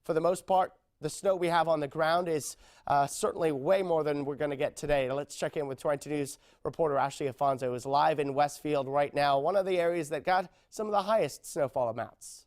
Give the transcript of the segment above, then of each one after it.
For the most part, the snow we have on the ground is certainly way more than we're going to get today. Let's check in with 22 News reporter Ashley Afonso, who is live in Westfield right now, one of the areas that got some of the highest snowfall amounts.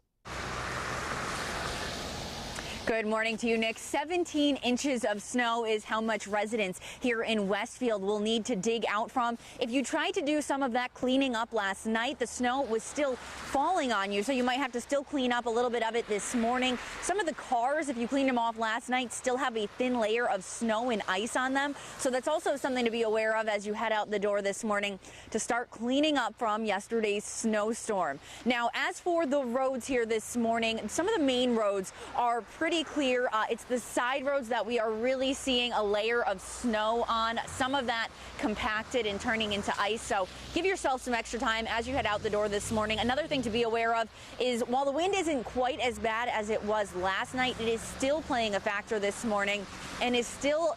Good morning to you, Nick. 17 inches of snow is how much residents here in Westfield will need to dig out from. If you tried to do some of that cleaning up last night, the snow was still falling on you, so you might have to still clean up a little bit of it this morning. Some of the cars, if you cleaned them off last night, still have a thin layer of snow and ice on them. So that's also something to be aware of as you head out the door this morning to start cleaning up from yesterday's snowstorm. Now, as for the roads here this morning, some of the main roads are pretty clear. It's the side roads that we are really seeing a layer of snow on, some of that compacted and turning into ice. So give yourself some extra time as you head out the door this morning. Another thing to be aware of is while the wind isn't quite as bad as it was last night, it is still playing a factor this morning and is still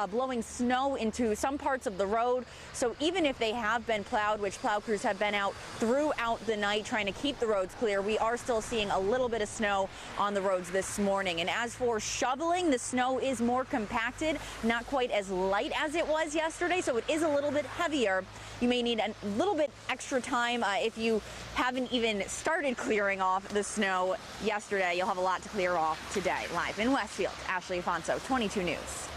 blowing snow into some parts of the road. So even if they have been plowed, which plow crews have been out throughout the night trying to keep the roads clear, we are still seeing a little bit of snow on the roads this morning. And as for shoveling, the snow is more compacted, not quite as light as it was yesterday, so it is a little bit heavier. You may need a little bit extra time if you haven't even started clearing off the snow yesterday. You'll have a lot to clear off today. Live in Westfield, Ashley Afonso, 22 News.